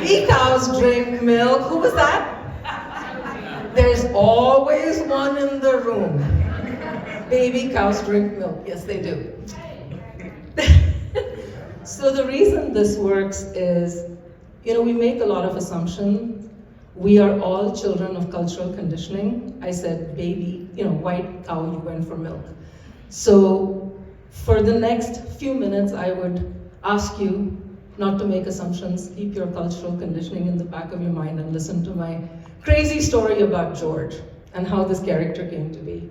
baby cows drink milk. Who was that? There's always one in the room. Baby cows drink milk. Yes, they do. So the reason this works is, we make a lot of assumptions. We are all children of cultural conditioning. I said, baby, white cow, you went for milk. So for the next few minutes, I would ask you not to make assumptions, keep your cultural conditioning in the back of your mind and listen to my crazy story about George and how this character came to be.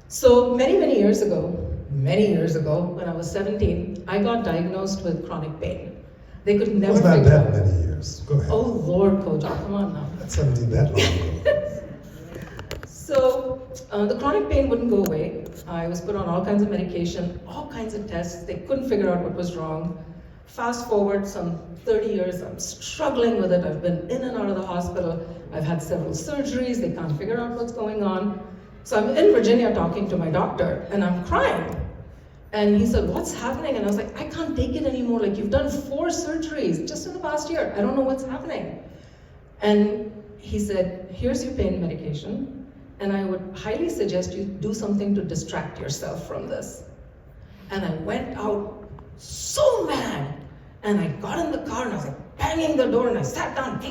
So many years ago, when I was 17, I got diagnosed with chronic pain. They could never figure out. It was not that many years. Go ahead. Oh Lord, Kojal, come on now. That's 17 that long ago. So the chronic pain wouldn't go away. I was put on all kinds of medication, all kinds of tests. They couldn't figure out what was wrong. Fast forward some 30 years, I'm struggling with it. I've been in and out of the hospital. I've had several surgeries. They can't figure out what's going on. So I'm in Virginia talking to my doctor, and I'm crying. And he said, what's happening? And I was like, I can't take it anymore. Like, you've done 4 surgeries just in the past year. I don't know what's happening. And he said, here's your pain medication. And I would highly suggest you do something to distract yourself from this. And I went out so mad. And I got in the car and I was like banging the door and I sat down.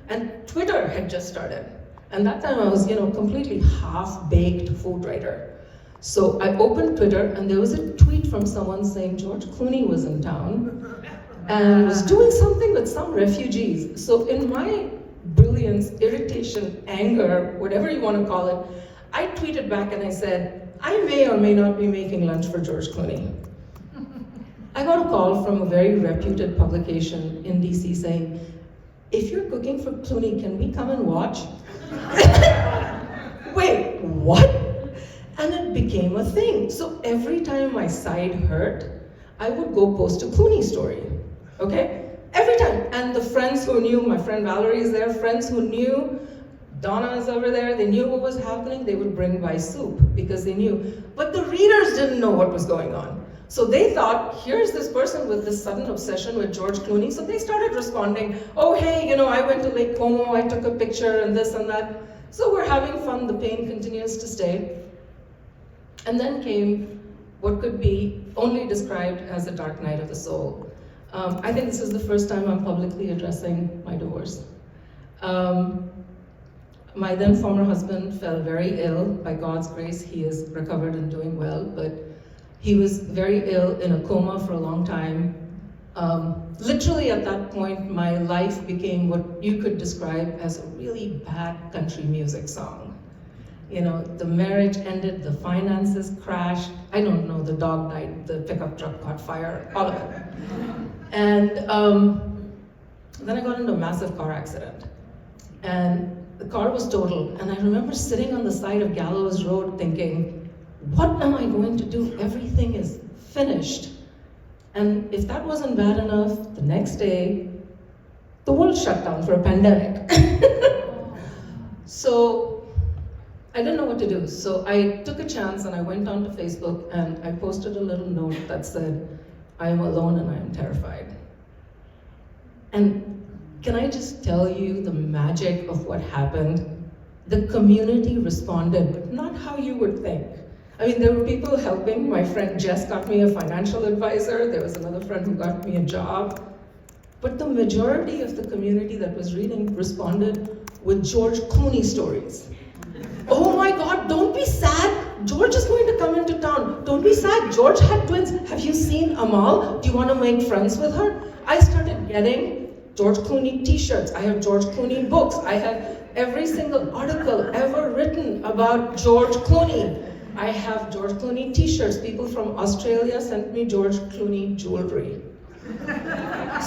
And Twitter had just started. And that time I was, completely half-baked food writer. So I opened Twitter and there was a tweet from someone saying George Clooney was in town and was doing something with some refugees. So in my brilliance, irritation, anger, whatever you want to call it, I tweeted back and I said, I may or may not be making lunch for George Clooney. I got a call from a very reputed publication in DC saying, if you're cooking for Clooney, can we come and watch? Wait, what? And it became a thing. So every time my side hurt, I would go post a Clooney story, okay? Every time. And the friends who knew, my friend Valerie is there, friends who knew, Donna is over there, they knew what was happening, they would bring by soup because they knew. But the readers didn't know what was going on. So they thought, here's this person with this sudden obsession with George Clooney. So they started responding, oh, hey, I went to Lake Como, I took a picture and this and that. So we're having fun, the pain continues to stay. And then came what could be only described as a dark night of the soul. I think this is the first time I'm publicly addressing my divorce. My then former husband fell very ill. By God's grace, he is recovered and doing well, but he was very ill in a coma for a long time. Literally at that point, my life became what you could describe as a really bad country music song. The marriage ended, the finances crashed, I don't know, the dog died, the pickup truck caught fire, all of it. And then I got into a massive car accident. And the car was totaled. And I remember sitting on the side of Gallows Road thinking, what am I going to do? Everything is finished. And if that wasn't bad enough, the next day, the world shut down for a pandemic. So I didn't know what to do. So I took a chance and I went onto Facebook and I posted a little note that said, I am alone and I am terrified. And can I just tell you the magic of what happened? The community responded, but not how you would think. I mean, there were people helping. My friend Jess got me a financial advisor. There was another friend who got me a job. But the majority of the community that was reading responded with George Clooney stories. Oh my God, don't be sad. George is going to come into town. Don't be sad. George had twins. Have you seen Amal? Do you want to make friends with her? I started getting George Clooney t-shirts. I have George Clooney books. I have every single article ever written about George Clooney. I have George Clooney t-shirts. People from Australia sent me George Clooney jewelry.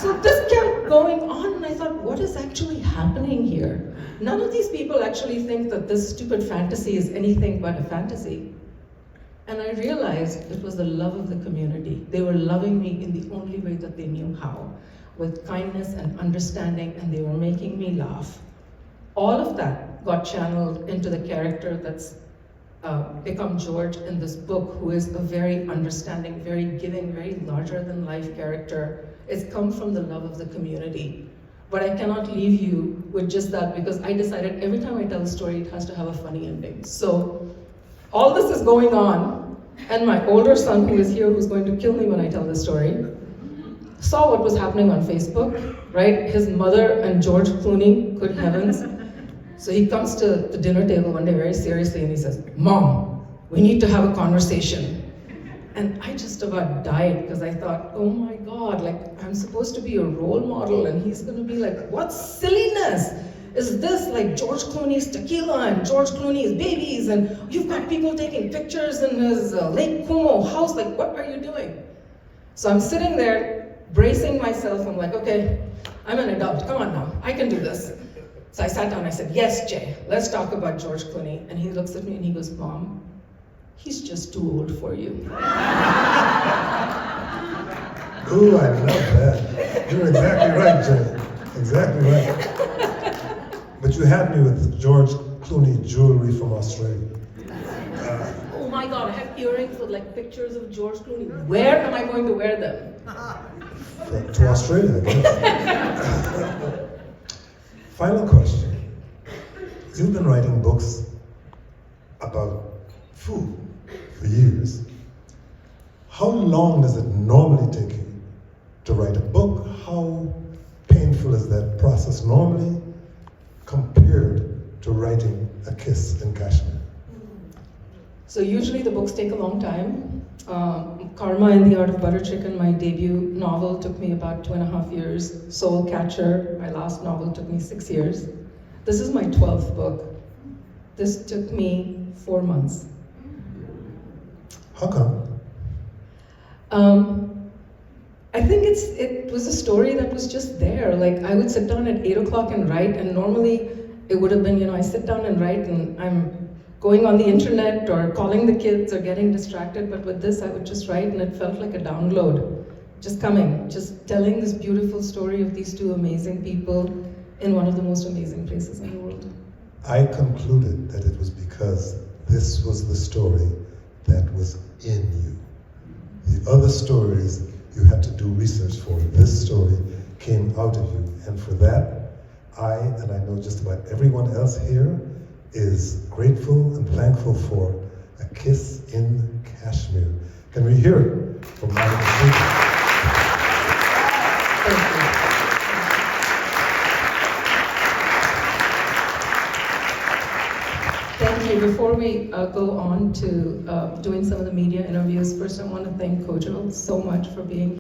So this kept going on, and I thought, what is actually happening here? None of these people actually think that this stupid fantasy is anything but a fantasy. And I realized it was the love of the community. They were loving me in the only way that they knew how, with kindness and understanding, and they were making me laugh. All of that got channeled into the character that's become George in this book, who is a very understanding, very giving, very larger-than-life character. It's come from the love of the community. but I cannot leave you with just that because I decided every time I tell a story, it has to have a funny ending. So all this is going on, and my older son, who is here, who's going to kill me when I tell this story, saw what was happening on Facebook, right? His mother and George Clooney, good heavens. So he comes to the dinner table one day very seriously and he says, "Mom, we need to have a conversation." And I just about died because I thought, oh my God, like I'm supposed to be a role model and he's gonna be like, what silliness is this? Like George Clooney's tequila and George Clooney's babies and you've got people taking pictures in his Lake Como house, like what are you doing? So I'm sitting there bracing myself, I'm like, okay, I'm an adult, come on now, I can do this. So I sat down and I said, yes, Jay, let's talk about George Clooney. And he looks at me and he goes, Mom, he's just too old for you. Ooh, I love that. You're exactly right, Jay. Exactly right. But you had me with George Clooney jewelry from Australia. Oh my God, I have earrings with like pictures of George Clooney. Where am I going to wear them? To Australia, I guess. Final question. You've been writing books about food for years. How long does it normally take you to write a book? How painful is that process normally compared to writing A Kiss in Kashmir? So usually the books take a long time. Karma and the Art of Butter Chicken, my debut novel, took me about 2.5 years. Soul Catcher, my last novel, took me 6 years. This is my 12th book. This took me 4 months. How come? I think it was a story that was just there. Like I would sit down at 8 o'clock and write, and normally it would have been, I sit down and write and I'm going on the internet or calling the kids or getting distracted, but with this I would just write and it felt like a download. Just coming, just telling this beautiful story of these two amazing people in one of the most amazing places in the world. I concluded that it was because this was the story that was in you. The other stories you had to do research for. This story came out of you. And for that, I, and I know just about everyone else here, is grateful and thankful for A Kiss in Kashmir. Can we hear it from Monica Saigal? Thank you. Before we go on to doing some of the media interviews, first I want to thank Kojo so much for being